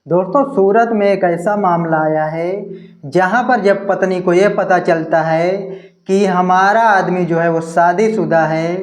दोस्तों सूरत में एक ऐसा मामला आया है जहां पर जब पत्नी को ये पता चलता है कि हमारा आदमी जो है वो शादीशुदा है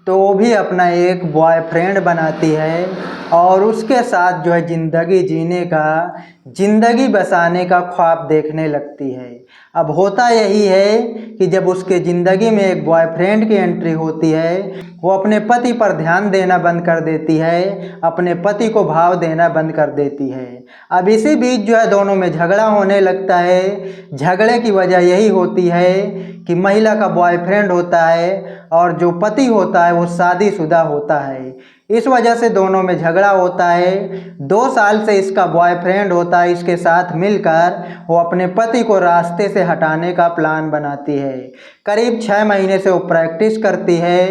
तो वो भी अपना एक बॉयफ्रेंड बनाती है और उसके साथ जो है ज़िंदगी जीने का, ज़िंदगी बसाने का ख्वाब देखने लगती है। अब होता यही है कि जब उसके ज़िंदगी में एक बॉयफ्रेंड की एंट्री होती है, वो अपने पति पर ध्यान देना बंद कर देती है, अपने पति को भाव देना बंद कर देती है। अब इसी बीच जो है दोनों में झगड़ा होने लगता है। झगड़े की वजह यही होती है कि महिला का बॉयफ्रेंड होता है और जो पति होता है वो शादीशुदा होता है। इस वजह से दोनों में झगड़ा होता है। 2 साल से इसका बॉयफ्रेंड होता है, इसके साथ मिलकर वो अपने पति को रास्ते से हटाने का प्लान बनाती है। करीब 6 महीने से वो प्रैक्टिस करती है,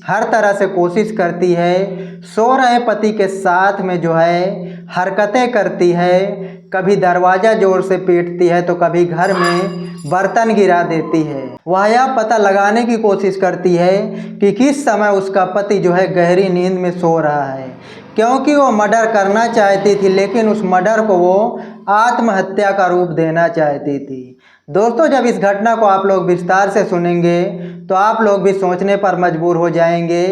हर तरह से कोशिश करती है, सो रहे पति के साथ में जो है हरकतें करती है। कभी दरवाज़ा ज़ोर से पीटती है तो कभी घर में बर्तन गिरा देती है। वह यह पता लगाने की कोशिश करती है कि किस समय उसका पति जो है गहरी नींद में सो रहा है, क्योंकि वो मर्डर करना चाहती थी, लेकिन उस मर्डर को वो आत्महत्या का रूप देना चाहती थी। दोस्तों जब इस घटना को आप लोग विस्तार से सुनेंगे तो आप लोग भी सोचने पर मजबूर हो जाएंगे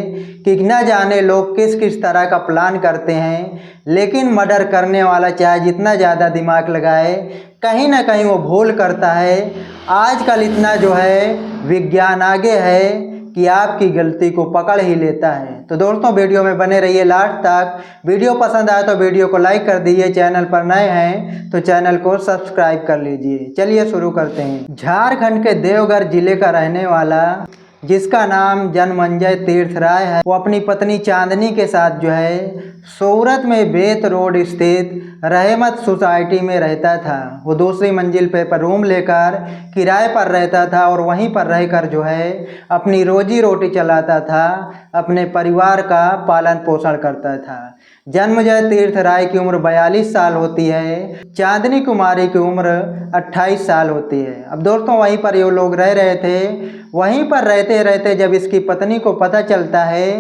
कि न जाने लोग किस किस तरह का प्लान करते हैं, लेकिन मर्डर करने वाला चाहे जितना ज़्यादा दिमाग लगाए, कहीं ना कहीं वो भूल करता है। आजकल इतना जो है विज्ञान आगे है कि आपकी गलती को पकड़ ही लेता है। तो दोस्तों वीडियो में बने रहिए लास्ट तक। वीडियो पसंद आए तो वीडियो को लाइक कर दीजिए, चैनल पर नए हैं तो चैनल को सब्सक्राइब कर लीजिए। चलिए शुरू करते हैं। झारखंड के देवघर जिले का रहने वाला जिसका नाम जन्मंजय तीर्थ राय है, वो अपनी पत्नी चांदनी के साथ जो है सूरत में बेत रोड स्थित रहमत सोसाइटी में रहता था। वो दूसरी मंजिल पर रूम लेकर किराए पर रहता था और वहीं पर रहकर जो है अपनी रोजी रोटी चलाता था, अपने परिवार का पालन पोषण करता था। जन्मजय तीर्थ राय की उम्र 42 साल होती है, चांदनी कुमारी की उम्र 28 साल होती है। अब दोस्तों वहीं पर ये लोग रह रहे थे। वहीं पर रहते रहते जब इसकी पत्नी को पता चलता है,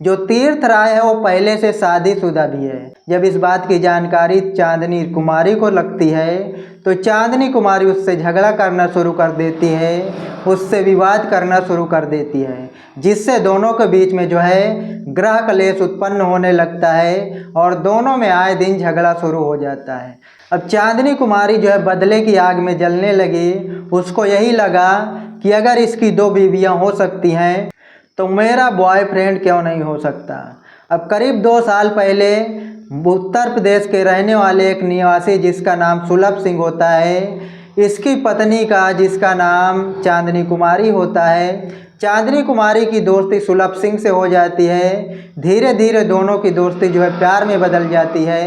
जो तीर्थ राय है वो पहले से शादीशुदा भी है, जब इस बात की जानकारी चांदनी कुमारी को लगती है तो चांदनी कुमारी उससे झगड़ा करना शुरू कर देती है, उससे विवाद करना शुरू कर देती है, जिससे दोनों के बीच में जो है गृह कलेश उत्पन्न होने लगता है और दोनों में आए दिन झगड़ा शुरू हो जाता है। अब चांदनी कुमारी जो है बदले की आग में जलने लगी। उसको यही लगा कि अगर इसकी 2 बीवियां हो सकती हैं तो मेरा बॉयफ्रेंड क्यों नहीं हो सकता। अब करीब 2 साल पहले उत्तर प्रदेश के रहने वाले एक निवासी जिसका नाम सुलभ सिंह होता है, इसकी पत्नी का जिसका नाम चांदनी कुमारी होता है, चांदनी कुमारी की दोस्ती सुलभ सिंह से हो जाती है। धीरे धीरे दोनों की दोस्ती जो है प्यार में बदल जाती है।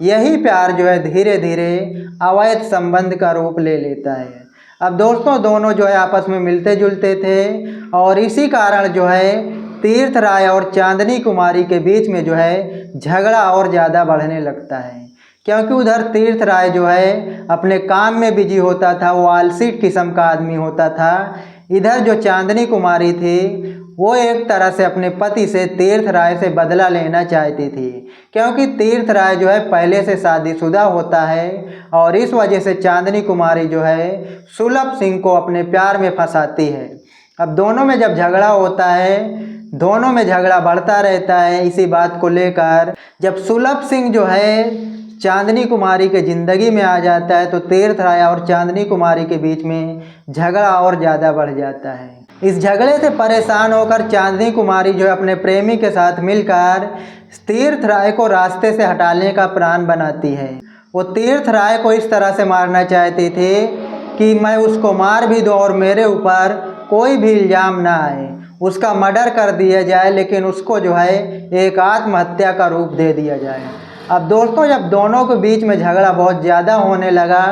यही प्यार जो है धीरे धीरे अवैध संबंध का रूप ले लेता है। अब दोस्तों दोनों जो है आपस में मिलते जुलते थे और इसी कारण जो है तीर्थ राय और चांदनी कुमारी के बीच में जो है झगड़ा और ज़्यादा बढ़ने लगता है, क्योंकि उधर तीर्थ राय जो है अपने काम में बिजी होता था, वो आलसी किस्म का आदमी होता था। इधर जो चांदनी कुमारी थी वो एक तरह से अपने पति से तीर्थ राय से बदला लेना चाहती थी, क्योंकि तीर्थ राय जो है पहले से शादीशुदा होता है और इस वजह से चांदनी कुमारी जो है सुलभ सिंह को अपने प्यार में फंसाती है। अब दोनों में जब झगड़ा होता है, दोनों में झगड़ा बढ़ता रहता है इसी बात को लेकर। जब सुलभ सिंह जो है चांदनी कुमारी के ज़िंदगी में आ जाता है तो तीर्थ राय और चांदनी कुमारी के बीच में झगड़ा और ज़्यादा बढ़ जाता है। इस झगड़े से परेशान होकर चांदनी कुमारी जो है अपने प्रेमी के साथ मिलकर तीर्थ राय को रास्ते से हटाने का प्लान बनाती है। वो तीर्थ राय को इस तरह से मारना चाहती थी कि मैं उसको मार भी दूँ और मेरे ऊपर कोई भी इल्ज़ाम ना आए, उसका मर्डर कर दिया जाए, लेकिन उसको जो है एक आत्महत्या का रूप दे दिया जाए। अब दोस्तों जब दोनों के बीच में झगड़ा बहुत ज़्यादा होने लगा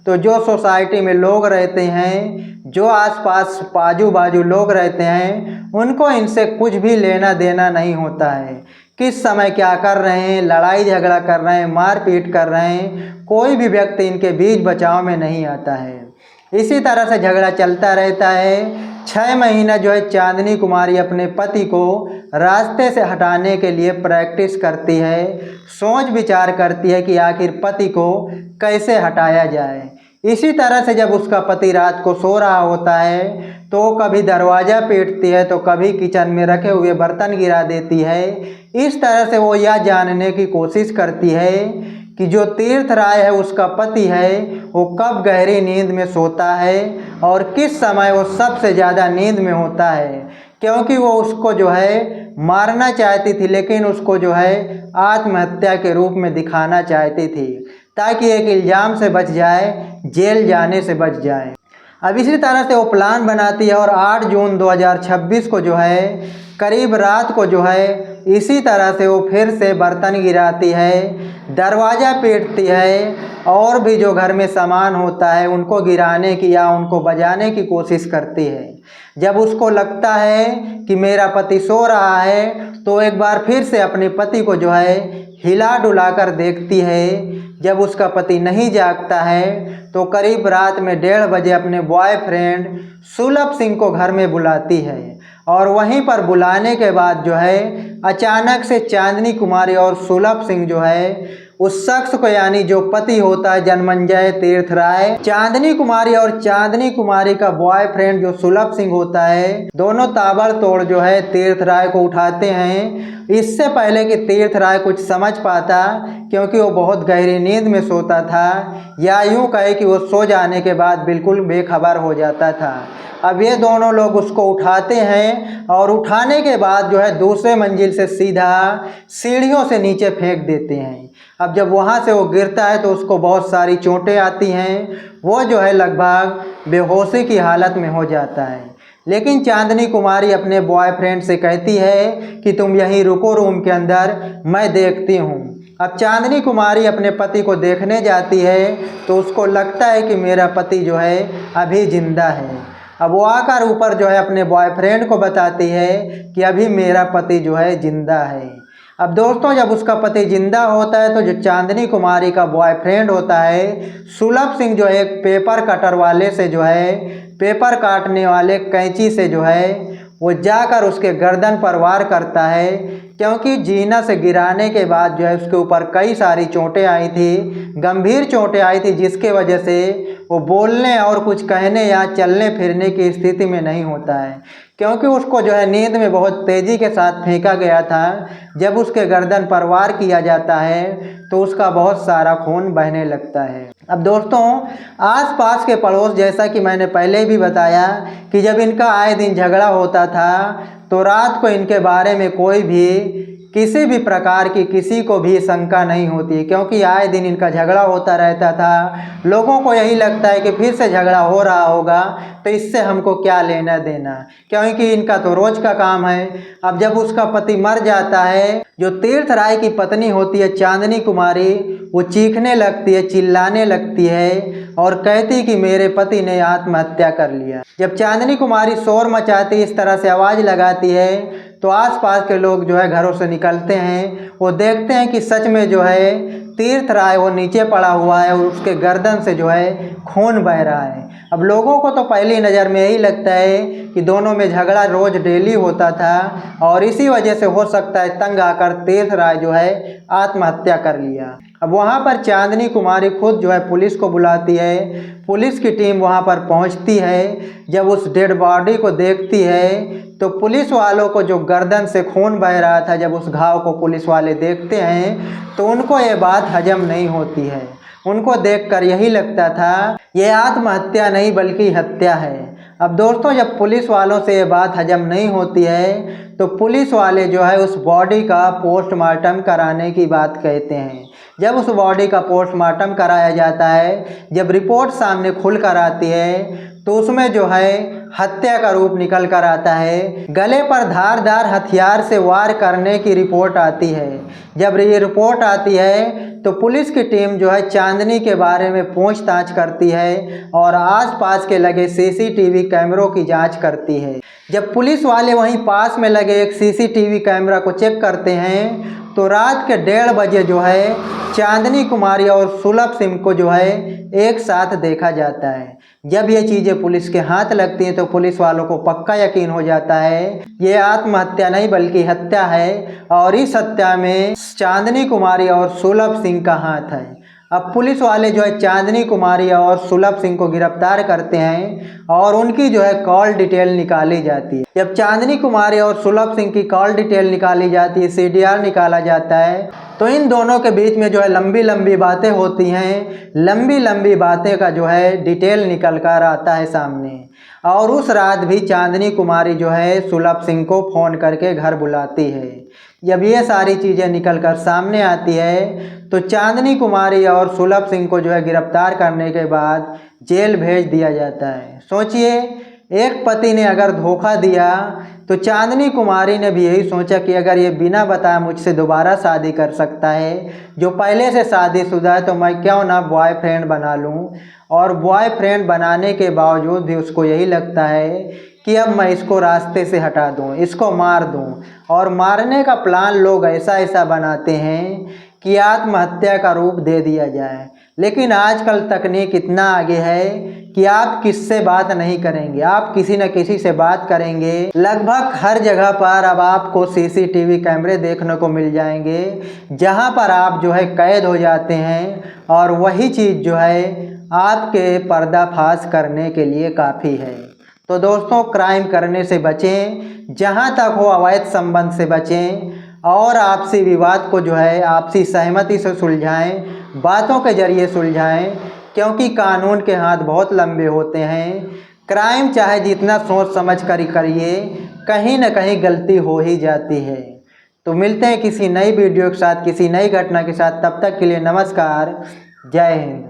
तो जो सोसाइटी में लोग रहते हैं, जो आसपास आजू बाजू लोग रहते हैं, उनको इनसे कुछ भी लेना देना नहीं होता है। किस समय क्या कर रहे हैं, लड़ाई झगड़ा कर रहे हैं, मारपीट कर रहे हैं, कोई भी व्यक्ति इनके बीच बचाव में नहीं आता है। इसी तरह से झगड़ा चलता रहता है। 6 महीना जो है चांदनी कुमारी अपने पति को रास्ते से हटाने के लिए प्रैक्टिस करती है, सोच विचार करती है कि आखिर पति को कैसे हटाया जाए। इसी तरह से जब उसका पति रात को सो रहा होता है तो कभी दरवाज़ा पीटती है तो कभी किचन में रखे हुए बर्तन गिरा देती है। इस तरह से वो यह जानने की कोशिश करती है कि जो तीर्थ राय है उसका पति है वो कब गहरी नींद में सोता है और किस समय वो सबसे ज़्यादा नींद में होता है, क्योंकि वो उसको जो है मारना चाहती थी लेकिन उसको जो है आत्महत्या के रूप में दिखाना चाहती थी ताकि एक इल्ज़ाम से बच जाए, जेल जाने से बच जाए। अब इसी तरह से वो प्लान बनाती है और 8 जून 2026 को जो है करीब रात को जो है इसी तरह से वो फिर से बर्तन गिराती है, दरवाज़ा पीटती है और भी जो घर में सामान होता है उनको गिराने की या उनको बजाने की कोशिश करती है। जब उसको लगता है कि मेरा पति सो रहा है तो एक बार फिर से अपने पति को जो है हिला डुला कर देखती है। जब उसका पति नहीं जागता है तो करीब रात में 1:30 बजे अपने बॉयफ्रेंड सुलभ सिंह को घर में बुलाती है और वहीं पर बुलाने के बाद जो है अचानक से चांदनी कुमारी और सुलभ सिंह जो है उस शख्स को यानी जो पति होता है जन्मंजय तीर्थ राय, चांदनी कुमारी और चांदनी कुमारी का बॉयफ्रेंड जो सुलभ सिंह होता है, दोनों ताबड़तोड़ जो है तीर्थ राय को उठाते हैं। इससे पहले कि तीर्थ राय कुछ समझ पाता, क्योंकि वो बहुत गहरी नींद में सोता था, या यूँ कहे कि वो सो जाने के बाद बिल्कुल बेखबर हो जाता था। अब ये दोनों लोग उसको उठाते हैं और उठाने के बाद जो है दूसरे मंजिल से सीधा सीढ़ियों से नीचे फेंक देते हैं। अब जब वहाँ से वो गिरता है तो उसको बहुत सारी चोटें आती हैं, वो जो है लगभग बेहोशी की हालत में हो जाता है। लेकिन चांदनी कुमारी अपने बॉयफ्रेंड से कहती है कि तुम यहीं रुको रूम के अंदर, मैं देखती हूँ। अब चांदनी कुमारी अपने पति को देखने जाती है तो उसको लगता है कि मेरा पति जो है अभी ज़िंदा है। अब वो आकर ऊपर जो है अपने बॉयफ्रेंड को बताती है कि अभी मेरा पति जो है ज़िंदा है। अब दोस्तों जब उसका पति ज़िंदा होता है तो जो चांदनी कुमारी का बॉयफ्रेंड होता है सुलभ सिंह जो है एक पेपर कटर वाले से जो है पेपर काटने वाले कैंची से जो है वो जाकर उसके गर्दन पर वार करता है, क्योंकि जीना से गिराने के बाद जो है उसके ऊपर कई सारी चोटें आई थी, गंभीर चोटें आई थी, जिसके वजह से वो बोलने और कुछ कहने या चलने फिरने की स्थिति में नहीं होता है, क्योंकि उसको जो है नींद में बहुत तेज़ी के साथ फेंका गया था। जब उसके गर्दन पर वार किया जाता है तो उसका बहुत सारा खून बहने लगता है। अब दोस्तों आसपास के पड़ोस, जैसा कि मैंने पहले भी बताया कि जब इनका आए दिन झगड़ा होता था तो रात को इनके बारे में कोई भी किसी भी प्रकार की किसी को भी शंका नहीं होती, क्योंकि आए दिन इनका झगड़ा होता रहता था। लोगों को यही लगता है कि फिर से झगड़ा हो रहा होगा तो इससे हमको क्या लेना देना, क्योंकि इनका तो रोज का काम है। अब जब उसका पति मर जाता है, जो तीर्थ राय की पत्नी होती है चांदनी कुमारी, वो चीखने लगती है, चिल्लाने लगती है और कहती कि मेरे पति ने आत्महत्या कर लिया। जब चांदनी कुमारी शोर मचाती इस तरह से आवाज़ लगाती है तो आसपास के लोग जो है घरों से निकलते हैं, वो देखते हैं कि सच में जो है तीर्थ राय वो नीचे पड़ा हुआ है और उसके गर्दन से जो है खून बह रहा है। अब लोगों को तो पहली नज़र में यही लगता है कि दोनों में झगड़ा रोज़ डेली होता था और इसी वजह से हो सकता है तंग आकर तीर्थ राय जो है आत्महत्या कर लिया। अब वहाँ पर चांदनी कुमारी खुद जो है पुलिस को बुलाती है, पुलिस की टीम वहाँ पर पहुँचती है। जब उस डेड बॉडी को देखती है तो पुलिस वालों को जो गर्दन से खून बह रहा था, जब उस घाव को पुलिस वाले देखते हैं तो उनको ये बात हजम नहीं होती है। उनको देखकर यही लगता था ये आत्महत्या नहीं बल्कि हत्या है। अब दोस्तों जब पुलिस वालों से ये बात हजम नहीं होती है तो पुलिस वाले जो है उस बॉडी का पोस्टमार्टम कराने की बात कहते हैं। जब उस बॉडी का पोस्टमार्टम कराया जाता है, जब रिपोर्ट सामने खुल कर आती है तो उसमें जो है हत्या का रूप निकल कर आता है। गले पर धारदार हथियार से वार करने की रिपोर्ट आती है। जब ये रिपोर्ट आती है तो पुलिस की टीम जो है चांदनी के बारे में पूछताछ करती है और आसपास के लगे सीसीटीवी कैमरों की जांच करती है। जब पुलिस वाले वहीं पास में लगे एक सीसीटीवी कैमरा को चेक करते हैं तो रात के 1:30 बजे जो है चांदनी कुमारी और सुलभ सिंह को जो है एक साथ देखा जाता है। जब ये चीज़ें पुलिस के हाथ लगती हैं तो पुलिस वालों को पक्का यकीन हो जाता है ये आत्महत्या नहीं बल्कि हत्या है और इस हत्या में चांदनी कुमारी और सुलभ सिंह का हाथ है। अब पुलिस वाले जो है चांदनी कुमारी और सुलभ सिंह को गिरफ्तार करते हैं और उनकी जो है कॉल डिटेल निकाली जाती है। जब चांदनी कुमारी और सुलभ सिंह की कॉल डिटेल निकाली जाती है, CDR निकाला जाता है, तो इन दोनों के बीच में जो है लंबी लंबी बातें होती हैं। लंबी लंबी बातें का जो है डिटेल निकल कर आता है सामने। और उस रात भी चांदनी कुमारी जो है सुलभ सिंह को फ़ोन करके घर बुलाती है। जब ये सारी चीज़ें निकल कर सामने आती है तो चांदनी कुमारी और सुलभ सिंह को जो है गिरफ्तार करने के बाद जेल भेज दिया जाता है। सोचिए, एक पति ने अगर धोखा दिया तो चांदनी कुमारी ने भी यही सोचा कि अगर ये बिना बताए मुझसे दोबारा शादी कर सकता है, जो पहले से शादीशुदा है, तो मैं क्यों ना बॉयफ्रेंड बना लूं। और बॉयफ्रेंड बनाने के बावजूद भी उसको यही लगता है कि अब मैं इसको रास्ते से हटा दूं, इसको मार दूं। और मारने का प्लान लोग ऐसा ऐसा बनाते हैं कि आत्महत्या का रूप दे दिया जाए। लेकिन आजकल तकनीक इतना आगे है कि आप किससे बात नहीं करेंगे, आप किसी न किसी से बात करेंगे। लगभग हर जगह पर अब आपको CCTV कैमरे देखने को मिल जाएंगे जहां पर आप जो है कैद हो जाते हैं और वही चीज़ जो है आपके पर्दाफाश करने के लिए काफ़ी है। तो दोस्तों, क्राइम करने से बचें, जहां तक हो अवैध संबंध से बचें और आपसी विवाद को जो है आपसी सहमति से सुलझाएं, बातों के जरिए सुलझाएं, क्योंकि कानून के हाथ बहुत लंबे होते हैं। क्राइम चाहे जितना सोच समझ कर करिए, कहीं ना कहीं गलती हो ही जाती है। तो मिलते हैं किसी नई वीडियो के साथ, किसी नई घटना के साथ। तब तक के लिए नमस्कार, जय हिंद।